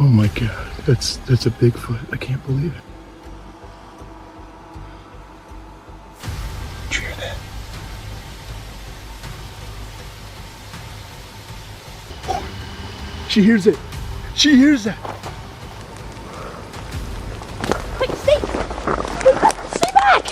Oh my God, that's a Bigfoot. I can't believe it. Did you hear that? She hears it. She hears that. Quick, stay! Stay back!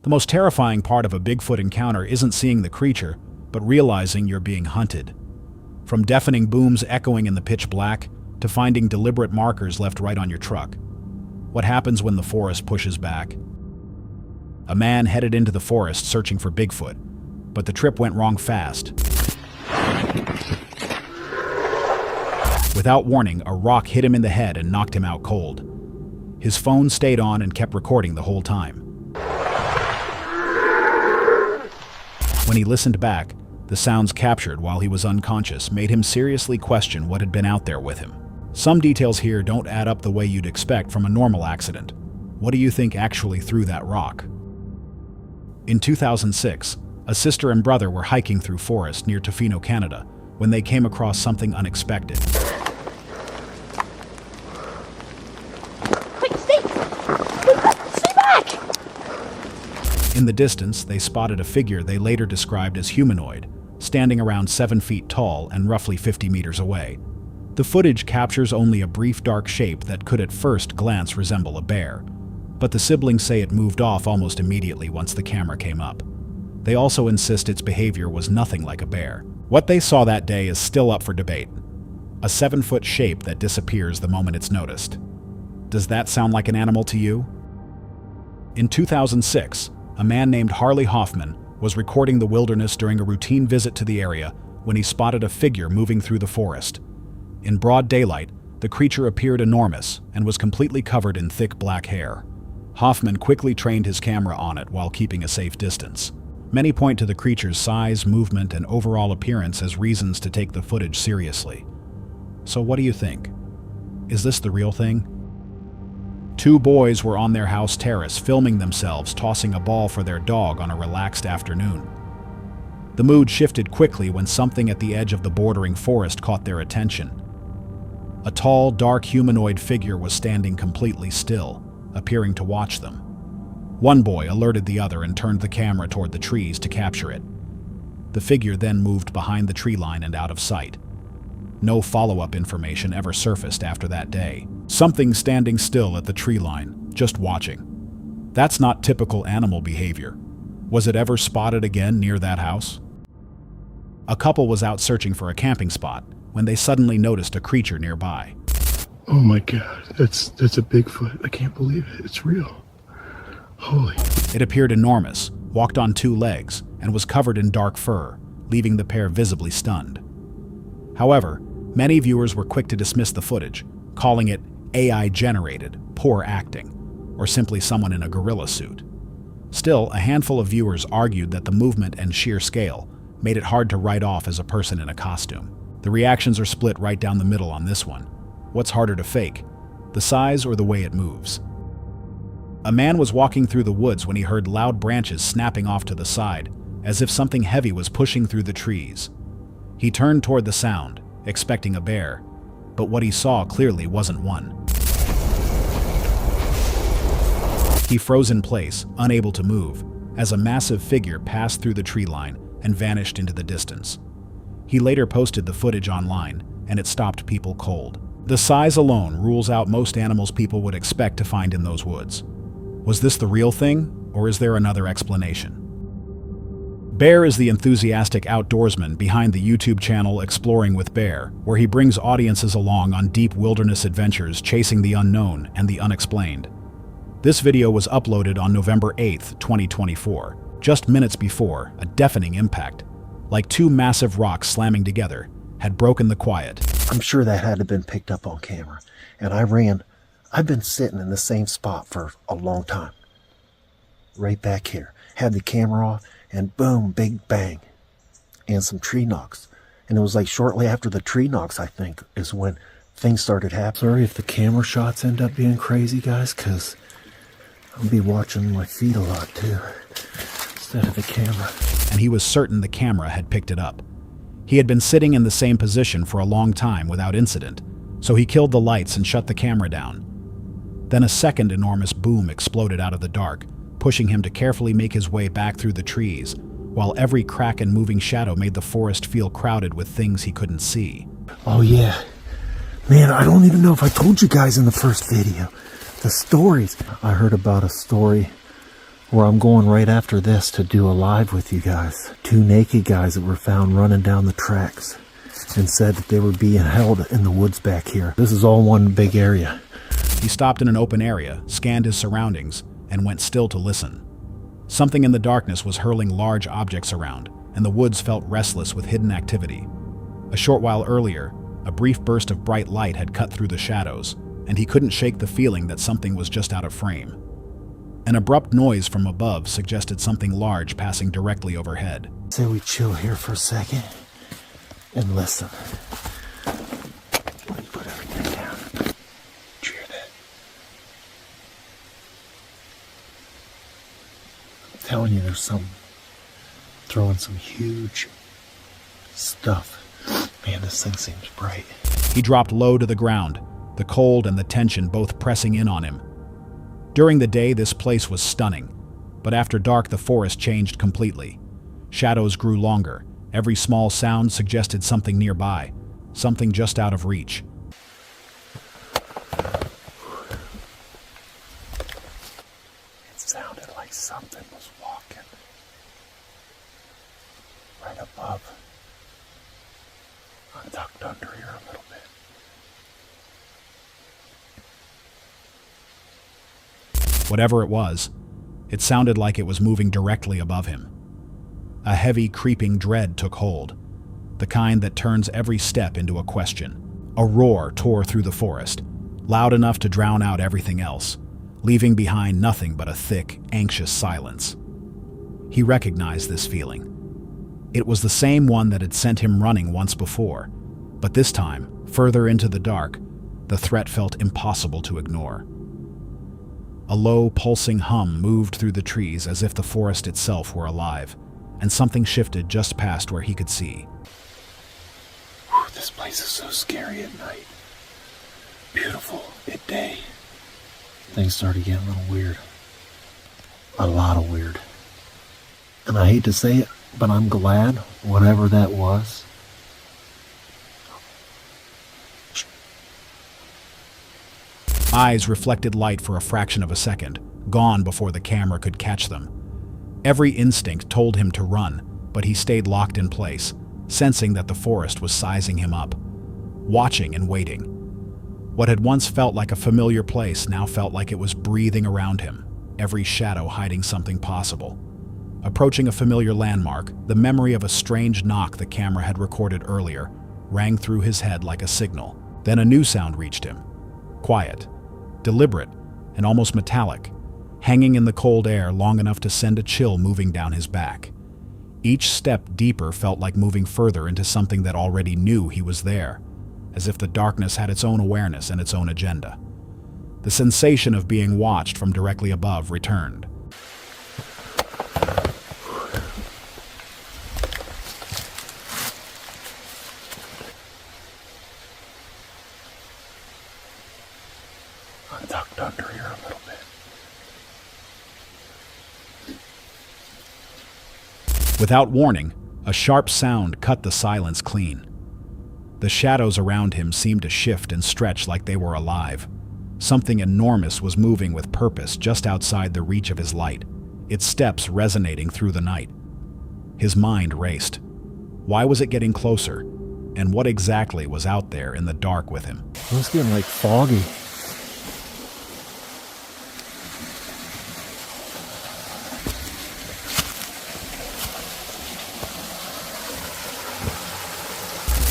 The most terrifying part of a Bigfoot encounter isn't seeing the creature, but realizing you're being hunted. From deafening booms echoing in the pitch black, to finding deliberate markers left right on your truck. What happens when the forest pushes back? A man headed into the forest searching for Bigfoot, but the trip went wrong fast. Without warning, a rock hit him in the head and knocked him out cold. His phone stayed on and kept recording the whole time. When he listened back, the sounds captured while he was unconscious made him seriously question what had been out there with him. Some details here don't add up the way you'd expect from a normal accident. What do you think actually threw that rock? In 2006, a sister and brother were hiking through forest near Tofino, Canada, when they came across something unexpected. Quick, stay back! In the distance, they spotted a figure they later described as humanoid, standing around 7 feet tall and roughly 50 meters away. The footage captures only a brief dark shape that could at first glance resemble a bear, but the siblings say it moved off almost immediately once the camera came up. They also insist its behavior was nothing like a bear. What they saw that day is still up for debate. A 7-foot shape that disappears the moment it's noticed. Does that sound like an animal to you? In 2006, a man named Harley Hoffman was recording the wilderness during a routine visit to the area when he spotted a figure moving through the forest. In broad daylight, the creature appeared enormous and was completely covered in thick black hair. Hoffman quickly trained his camera on it while keeping a safe distance. Many point to the creature's size, movement, and overall appearance as reasons to take the footage seriously. So what do you think? Is this the real thing? 2 boys were on their house terrace filming themselves tossing a ball for their dog on a relaxed afternoon. The mood shifted quickly when something at the edge of the bordering forest caught their attention. A tall, dark humanoid figure was standing completely still, appearing to watch them. One boy alerted the other and turned the camera toward the trees to capture it. The figure then moved behind the tree line and out of sight. No follow-up information ever surfaced after that day. Something standing still at the tree line, just watching. That's not typical animal behavior. Was it ever spotted again near that house? A couple was out searching for a camping spot when they suddenly noticed a creature nearby. Oh my God, that's a Bigfoot. I can't believe it. It's real. Holy. It appeared enormous, walked on 2 legs, and was covered in dark fur, leaving the pair visibly stunned. However, many viewers were quick to dismiss the footage, calling it AI-generated, poor acting, or simply someone in a gorilla suit. Still, a handful of viewers argued that the movement and sheer scale made it hard to write off as a person in a costume. The reactions are split right down the middle on this one. What's harder to fake, the size or the way it moves? A man was walking through the woods when he heard loud branches snapping off to the side, as if something heavy was pushing through the trees. He turned toward the sound, expecting a bear, but what he saw clearly wasn't one. He froze in place, unable to move, as a massive figure passed through the tree line and vanished into the distance. He later posted the footage online, and it stopped people cold. The size alone rules out most animals people would expect to find in those woods. Was this the real thing, or is there another explanation? Bear is the enthusiastic outdoorsman behind the YouTube channel Exploring with Bear, where he brings audiences along on deep wilderness adventures chasing the unknown and the unexplained. This video was uploaded on November 8th, 2024, just minutes before a deafening impact, like 2 massive rocks slamming together, had broken the quiet. I'm sure that had to have been picked up on camera. And I've been sitting in the same spot for a long time. Right back here. Had the camera off and boom, big bang. And some tree knocks. And it was like shortly after the tree knocks, I think, is when things started happening. Sorry if the camera shots end up being crazy, guys, because I'll be watching my feet a lot too, instead of the camera. And he was certain the camera had picked it up. He had been sitting in the same position for a long time without incident, so he killed the lights and shut the camera down. Then a second enormous boom exploded out of the dark, pushing him to carefully make his way back through the trees, while every crack and moving shadow made the forest feel crowded with things he couldn't see. Oh yeah. Man, I don't even know if I told you guys in the first video. The stories. I heard about a story where I'm going right after this to do a live with you guys. 2 naked guys that were found running down the tracks and said that they were being held in the woods back here. This is all one big area. He stopped in an open area, scanned his surroundings, and went still to listen. Something in the darkness was hurling large objects around, and the woods felt restless with hidden activity. A short while earlier, a brief burst of bright light had cut through the shadows, and he couldn't shake the feeling that something was just out of frame. An abrupt noise from above suggested something large passing directly overhead. Say we chill here for a second and listen. Let me put everything down. Did you hear that? I'm telling you, there's some throwing some huge stuff. Man, this thing seems bright. He dropped low to the ground, the cold and the tension both pressing in on him. During the day, this place was stunning, but after dark, the forest changed completely. Shadows grew longer. Every small sound suggested something nearby, something just out of reach. It sounded like something was walking right above. I ducked under here a little bit. Whatever it was, it sounded like it was moving directly above him. A heavy, creeping dread took hold, the kind that turns every step into a question. A roar tore through the forest, loud enough to drown out everything else, leaving behind nothing but a thick, anxious silence. He recognized this feeling. It was the same one that had sent him running once before, but this time, further into the dark, the threat felt impossible to ignore. A low, pulsing hum moved through the trees as if the forest itself were alive, and something shifted just past where he could see. Whew, this place is so scary at night. Beautiful at day. Things started getting a little weird. A lot of weird. And I hate to say it, but I'm glad whatever that was. Eyes reflected light for a fraction of a second, gone before the camera could catch them. Every instinct told him to run, but he stayed locked in place, sensing that the forest was sizing him up, watching and waiting. What had once felt like a familiar place now felt like it was breathing around him, every shadow hiding something possible. Approaching a familiar landmark, the memory of a strange knock the camera had recorded earlier rang through his head like a signal. Then a new sound reached him. Quiet, deliberate, and almost metallic, hanging in the cold air long enough to send a chill moving down his back. Each step deeper felt like moving further into something that already knew he was there, as if the darkness had its own awareness and its own agenda. The sensation of being watched from directly above returned. I ducked under here a little bit. Without warning, a sharp sound cut the silence clean. The shadows around him seemed to shift and stretch like they were alive. Something enormous was moving with purpose just outside the reach of his light, its steps resonating through the night. His mind raced. Why was it getting closer? And what exactly was out there in the dark with him? It was getting like foggy.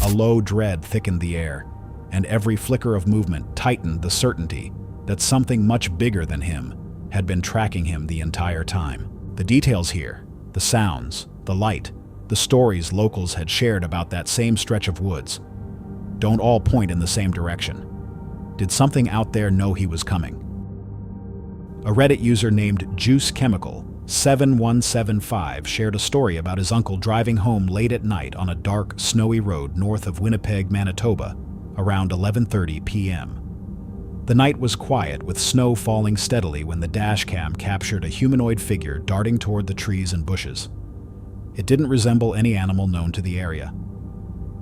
A low dread thickened the air, and every flicker of movement tightened the certainty that something much bigger than him had been tracking him the entire time. The details here, the sounds, the light, the stories locals had shared about that same stretch of woods, don't all point in the same direction. Did something out there know he was coming? A Reddit user named Juice Chemical 7175 shared a story about his uncle driving home late at night on a dark, snowy road north of Winnipeg, Manitoba, around 11:30 p.m. The night was quiet, with snow falling steadily when the dashcam captured a humanoid figure darting toward the trees and bushes. It didn't resemble any animal known to the area.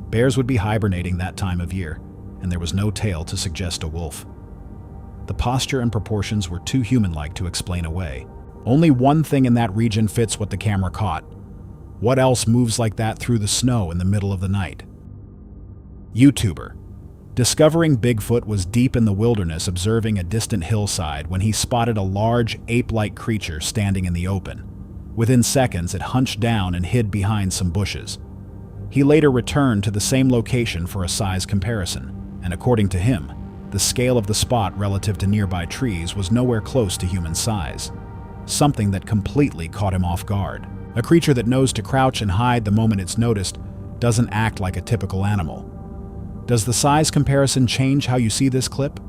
Bears would be hibernating that time of year, and there was no tail to suggest a wolf. The posture and proportions were too human-like to explain away. Only one thing in that region fits what the camera caught. What else moves like that through the snow in the middle of the night? YouTuber. Discovering Bigfoot was deep in the wilderness observing a distant hillside when he spotted a large, ape-like creature standing in the open. Within seconds, it hunched down and hid behind some bushes. He later returned to the same location for a size comparison, and according to him, the scale of the spot relative to nearby trees was nowhere close to human size. Something that completely caught him off guard. A creature that knows to crouch and hide the moment it's noticed doesn't act like a typical animal. Does the size comparison change how you see this clip?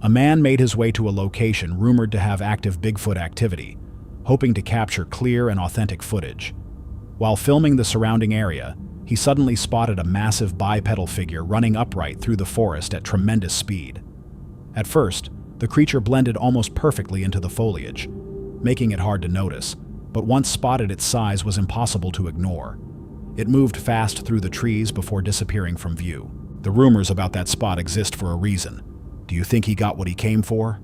A man made his way to a location rumored to have active Bigfoot activity, hoping to capture clear and authentic footage. While filming the surrounding area, he suddenly spotted a massive bipedal figure running upright through the forest at tremendous speed. At first, the creature blended almost perfectly into the foliage, making it hard to notice, but once spotted, its size was impossible to ignore. It moved fast through the trees before disappearing from view. The rumors about that spot exist for a reason. Do you think he got what he came for?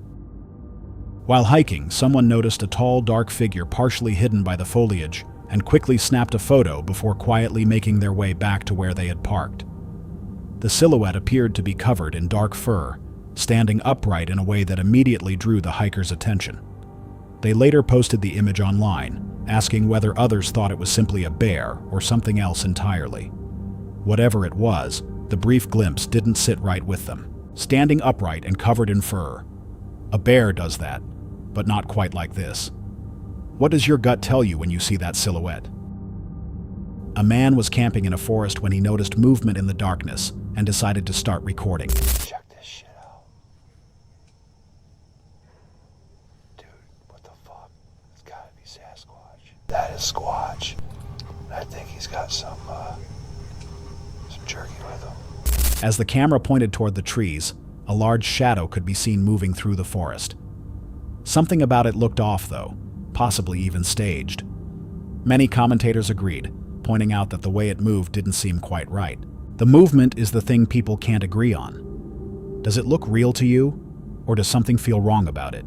While hiking, someone noticed a tall, dark figure partially hidden by the foliage and quickly snapped a photo before quietly making their way back to where they had parked. The silhouette appeared to be covered in dark fur, standing upright in a way that immediately drew the hikers' attention. They later posted the image online, asking whether others thought it was simply a bear or something else entirely. Whatever it was, the brief glimpse didn't sit right with them. Standing upright and covered in fur. A bear does that, but not quite like this. What does your gut tell you when you see that silhouette? A man was camping in a forest when he noticed movement in the darkness and decided to start recording. Check this shit out. Dude, what the fuck? It's gotta be Sasquatch. That is Squatch. I think he's got some jerky with him. As the camera pointed toward the trees, a large shadow could be seen moving through the forest. Something about it looked off, though, possibly even staged. Many commentators agreed, pointing out that the way it moved didn't seem quite right. The movement is the thing people can't agree on. Does it look real to you, or does something feel wrong about it?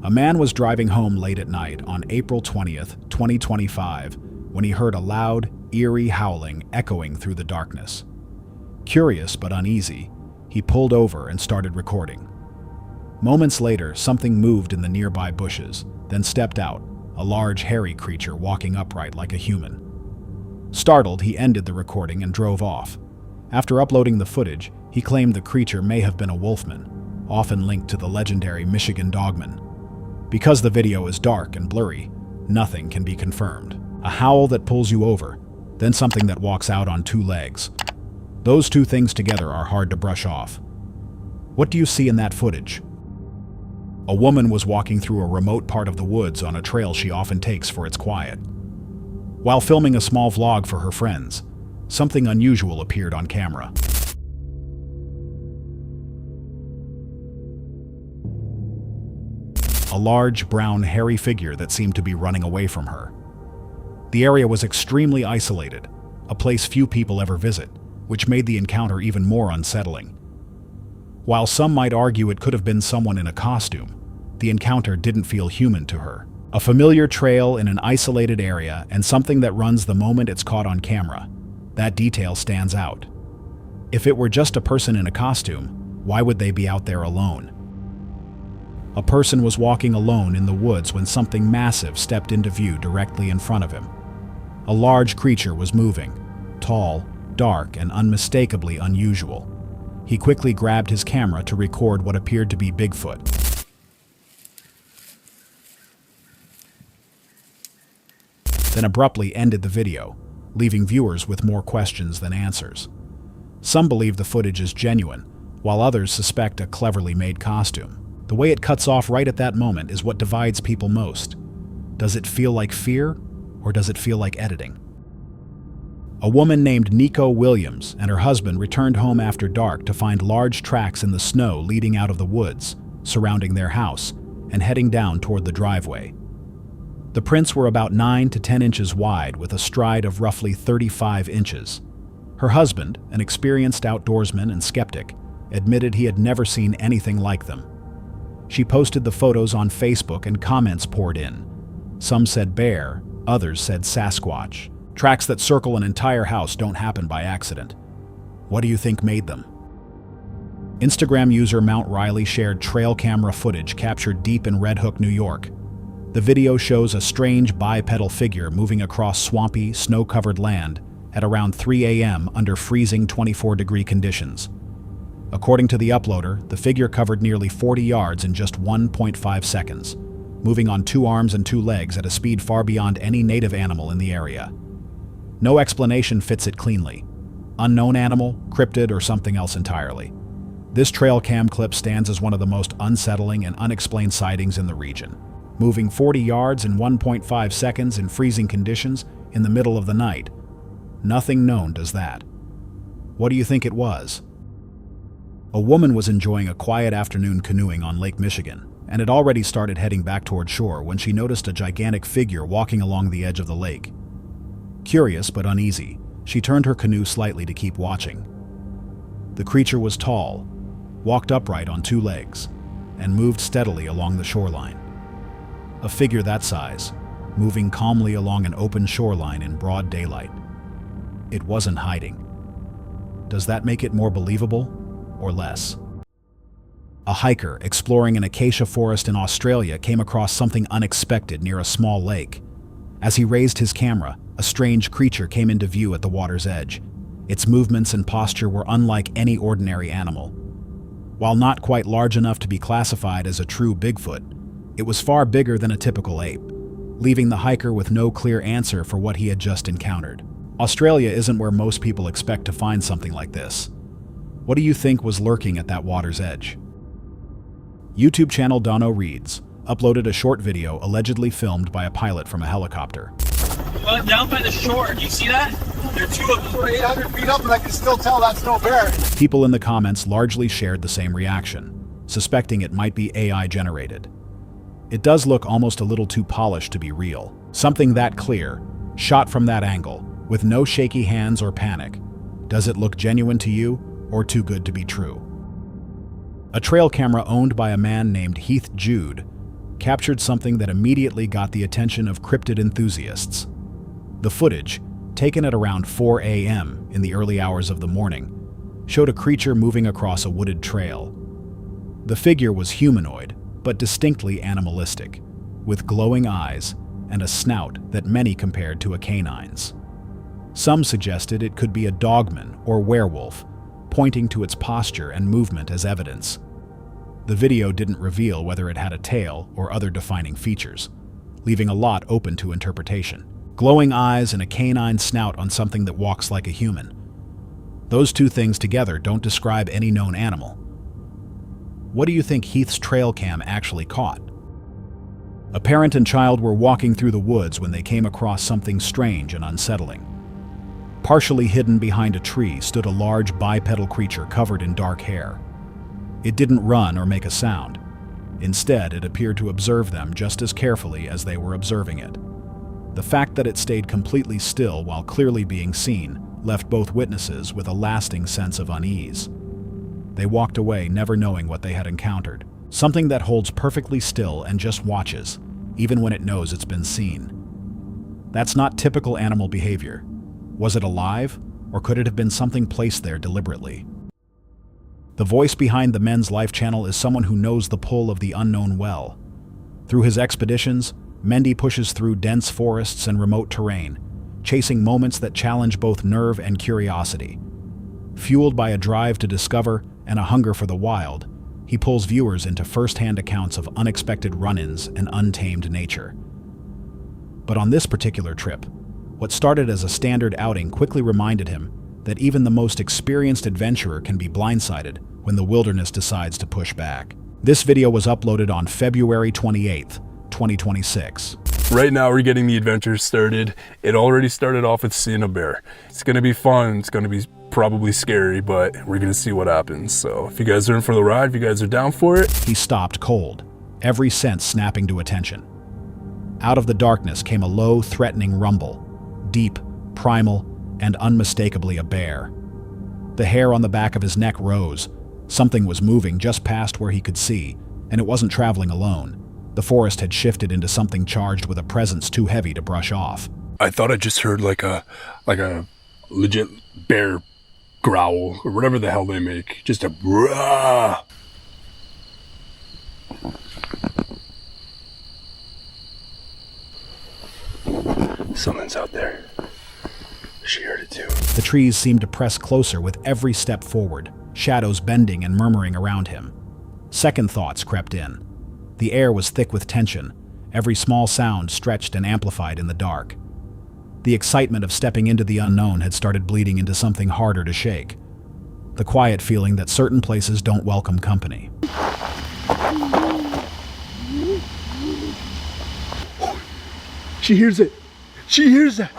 A man was driving home late at night on April 20th, 2025, when he heard a loud, eerie howling echoing through the darkness. Curious but uneasy, he pulled over and started recording. Moments later, something moved in the nearby bushes, then stepped out, a large hairy creature walking upright like a human. Startled, he ended the recording and drove off. After uploading the footage, he claimed the creature may have been a wolfman, often linked to the legendary Michigan Dogman. Because the video is dark and blurry, nothing can be confirmed. A howl that pulls you over, then something that walks out on two legs. Those two things together are hard to brush off. What do you see in that footage? A woman was walking through a remote part of the woods on a trail she often takes for its quiet. While filming a small vlog for her friends, something unusual appeared on camera. A large, brown, hairy figure that seemed to be running away from her. The area was extremely isolated, a place few people ever visit, which made the encounter even more unsettling. While some might argue it could have been someone in a costume, the encounter didn't feel human to her. A familiar trail in an isolated area and something that runs the moment it's caught on camera. That detail stands out. If it were just a person in a costume, why would they be out there alone? A person was walking alone in the woods when something massive stepped into view directly in front of him. A large creature was moving, tall, dark, and unmistakably unusual. He quickly grabbed his camera to record what appeared to be Bigfoot. Then abruptly ended the video, leaving viewers with more questions than answers. Some believe the footage is genuine, while others suspect a cleverly made costume. The way it cuts off right at that moment is what divides people most. Does it feel like fear, or does it feel like editing? A woman named Nico Williams and her husband returned home after dark to find large tracks in the snow leading out of the woods, surrounding their house, and heading down toward the driveway. The prints were about 9 to 10 inches wide with a stride of roughly 35 inches. Her husband, an experienced outdoorsman and skeptic, admitted he had never seen anything like them. She posted the photos on Facebook and comments poured in. Some said bear, others said Sasquatch. Tracks that circle an entire house don't happen by accident. What do you think made them? Instagram user Mount Riley shared trail camera footage captured deep in Red Hook, New York. The video shows a strange bipedal figure moving across swampy, snow-covered land at around 3 a.m. under freezing 24-degree conditions. According to the uploader, the figure covered nearly 40 yards in just 1.5 seconds, moving on 2 arms and 2 legs at a speed far beyond any native animal in the area. No explanation fits it cleanly. Unknown animal, cryptid, or something else entirely. This trail cam clip stands as one of the most unsettling and unexplained sightings in the region. Moving 40 yards in 1.5 seconds in freezing conditions in the middle of the night. Nothing known does that. What do you think it was? A woman was enjoying a quiet afternoon canoeing on Lake Michigan and had already started heading back toward shore when she noticed a gigantic figure walking along the edge of the lake. Curious but uneasy, she turned her canoe slightly to keep watching. The creature was tall, walked upright on 2 legs, and moved steadily along the shoreline. A figure that size, moving calmly along an open shoreline in broad daylight. It wasn't hiding. Does that make it more believable, or less? A hiker exploring an acacia forest in Australia came across something unexpected near a small lake. As he raised his camera, a strange creature came into view at the water's edge. Its movements and posture were unlike any ordinary animal. While not quite large enough to be classified as a true Bigfoot, it was far bigger than a typical ape, leaving the hiker with no clear answer for what he had just encountered. Australia isn't where most people expect to find something like this. What do you think was lurking at that water's edge? YouTube channel Dono Reads uploaded a short video allegedly filmed by a pilot from a helicopter. Down by the shore, do you see that? There are 2 of them. 800 feet up, and I can still tell that's no bear. People in the comments largely shared the same reaction, suspecting it might be AI generated. It does look almost a little too polished to be real. Something that clear, shot from that angle, with no shaky hands or panic. Does it look genuine to you, or too good to be true? A trail camera owned by a man named Heath Jude captured something that immediately got the attention of cryptid enthusiasts. The footage, taken at around 4 a.m. in the early hours of the morning, showed a creature moving across a wooded trail. The figure was humanoid, but distinctly animalistic, with glowing eyes and a snout that many compared to a canine's. Some suggested it could be a dogman or werewolf, pointing to its posture and movement as evidence. The video didn't reveal whether it had a tail or other defining features, leaving a lot open to interpretation. Glowing eyes and a canine snout on something that walks like a human. Those 2 things together don't describe any known animal. What do you think Heath's trail cam actually caught? A parent and child were walking through the woods when they came across something strange and unsettling. Partially hidden behind a tree stood a large bipedal creature covered in dark hair. It didn't run or make a sound. Instead, it appeared to observe them just as carefully as they were observing it. The fact that it stayed completely still while clearly being seen left both witnesses with a lasting sense of unease. They walked away never knowing what they had encountered. Something that holds perfectly still and just watches, even when it knows it's been seen. That's not typical animal behavior. Was it alive, or could it have been something placed there deliberately? The voice behind the Men's Life channel is someone who knows the pull of the unknown well. Through his expeditions, Mendy pushes through dense forests and remote terrain, chasing moments that challenge both nerve and curiosity. Fueled by a drive to discover and a hunger for the wild, he pulls viewers into first-hand accounts of unexpected run-ins and untamed nature. But on this particular trip, what started as a standard outing quickly reminded him that even the most experienced adventurer can be blindsided when the wilderness decides to push back. This video was uploaded on February 28th, 2026. Right now we're getting the adventure started. It already started off with seeing a bear. It's gonna be fun, it's gonna be probably scary, but we're gonna see what happens. So if you guys are in for the ride, if you guys are down for it. He stopped cold, every sense snapping to attention. Out of the darkness came a low, threatening rumble, deep, primal, and unmistakably a bear. The hair on the back of his neck rose. Something was moving just past where he could see, and it wasn't traveling alone. The forest had shifted into something charged with a presence too heavy to brush off. I thought I just heard like a legit bear growl or whatever the hell they make. Just a brah. Something's out there. She heard it too. The trees seemed to press closer with every step forward, shadows bending and murmuring around him. Second thoughts crept in. The air was thick with tension, every small sound stretched and amplified in the dark. The excitement of stepping into the unknown had started bleeding into something harder to shake. The quiet feeling that certain places don't welcome company. She hears it. She hears that.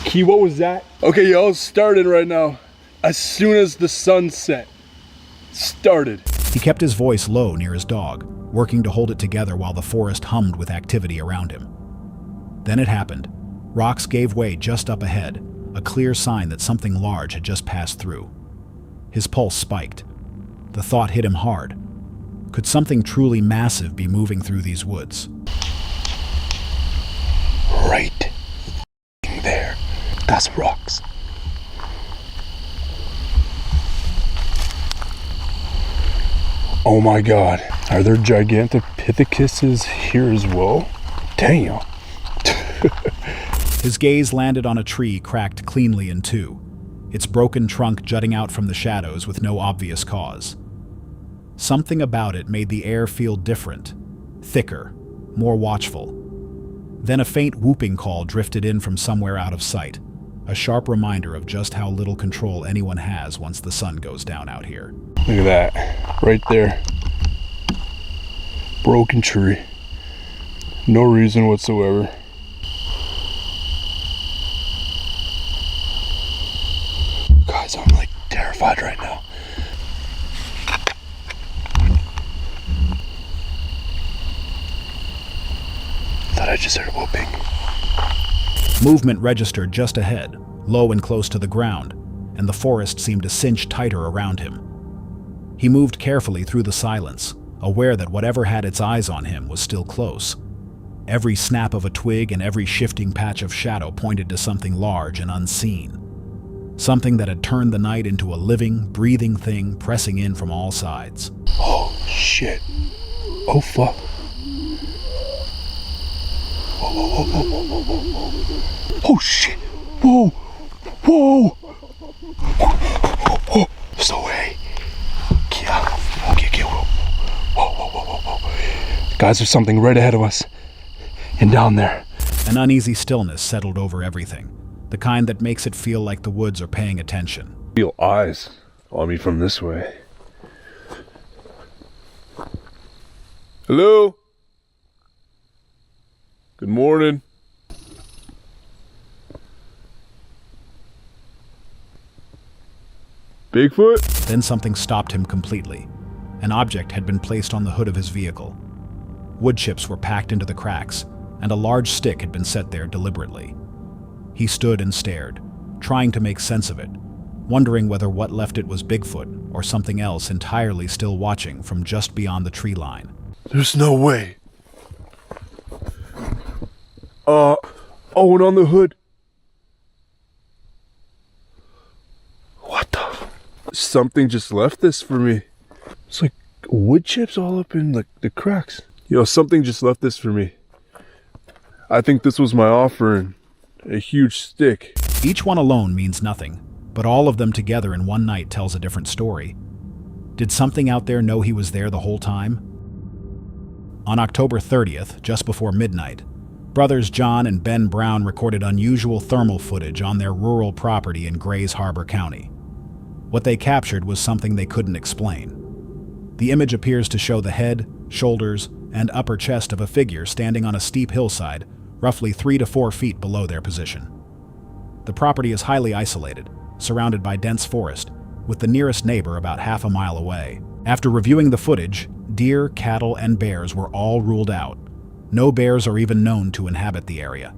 Key, what was that? Okay, y'all, started right now. As soon as the sun set. Started. He kept his voice low near his dog, working to hold it together while the forest hummed with activity around him. Then it happened. Rocks gave way just up ahead, a clear sign that something large had just passed through. His pulse spiked. The thought hit him hard. Could something truly massive be moving through these woods? Right there. That's rocks. Oh my god. Are there gigantopithecus here as well? Damn. His gaze landed on a tree cracked cleanly in two, its broken trunk jutting out from the shadows with no obvious cause. Something about it made the air feel different, thicker, more watchful. Then a faint whooping call drifted in from somewhere out of sight, a sharp reminder of just how little control anyone has once the sun goes down out here. Look at that. Right there. Broken tree. No reason whatsoever. Guys, I'm like terrified right now. Thought I just heard whooping. Movement registered just ahead, low and close to the ground, and the forest seemed to cinch tighter around him. He moved carefully through the silence, aware that whatever had its eyes on him was still close. Every snap of a twig and every shifting patch of shadow pointed to something large and unseen. Something that had turned the night into a living, breathing thing pressing in from all sides. Oh, shit. Oh, fuck. Oh, shit. Whoa. Whoa. Oh, there's no way. Okay, whoa. Guys, there's something right ahead of us. And down there. An uneasy stillness settled over everything, the kind that makes it feel like the woods are paying attention. Feel eyes on me from this way. Hello? Good morning. Bigfoot? Then something stopped him completely. An object had been placed on the hood of his vehicle. Wood chips were packed into the cracks, and a large stick had been set there deliberately. He stood and stared, trying to make sense of it, wondering whether what left it was Bigfoot or something else entirely still watching from just beyond the tree line. There's no way. Oh, and on the hood. What the? Something just left this for me. It's like wood chips all up in the cracks. Something just left this for me. I think this was my offering. A huge stick. Each one alone means nothing, but all of them together in one night tells a different story. Did something out there know he was there the whole time? On October 30th, just before midnight, brothers John and Ben Brown recorded unusual thermal footage on their rural property in Grays Harbor County. What they captured was something they couldn't explain. The image appears to show the head, shoulders, and upper chest of a figure standing on a steep hillside, roughly 3 to 4 feet below their position. The property is highly isolated, surrounded by dense forest, with the nearest neighbor about half a mile away. After reviewing the footage, deer, cattle, and bears were all ruled out. No bears are even known to inhabit the area.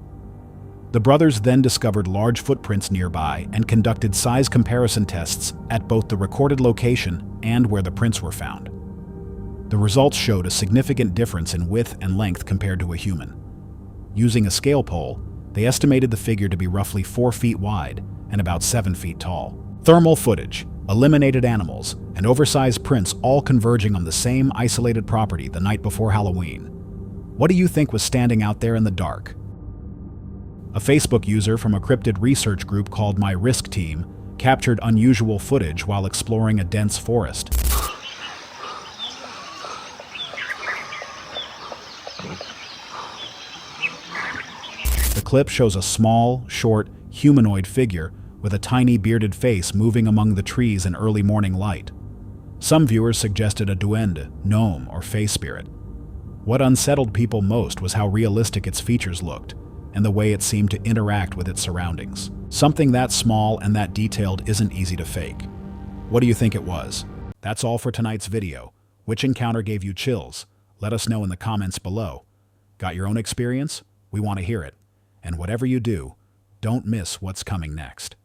The brothers then discovered large footprints nearby and conducted size comparison tests at both the recorded location and where the prints were found. The results showed a significant difference in width and length compared to a human. Using a scale pole, they estimated the figure to be roughly 4 feet wide and about 7 feet tall. Thermal footage, eliminated animals, and oversized prints all converging on the same isolated property the night before Halloween. What do you think was standing out there in the dark? A Facebook user from a cryptid research group called My Risk Team captured unusual footage while exploring a dense forest. The clip shows a small, short, humanoid figure with a tiny bearded face moving among the trees in early morning light. Some viewers suggested a duende, gnome, or fey spirit. What unsettled people most was how realistic its features looked, and the way it seemed to interact with its surroundings. Something that small and that detailed isn't easy to fake. What do you think it was? That's all for tonight's video. Which encounter gave you chills? Let us know in the comments below. Got your own experience? We want to hear it. And whatever you do, don't miss what's coming next.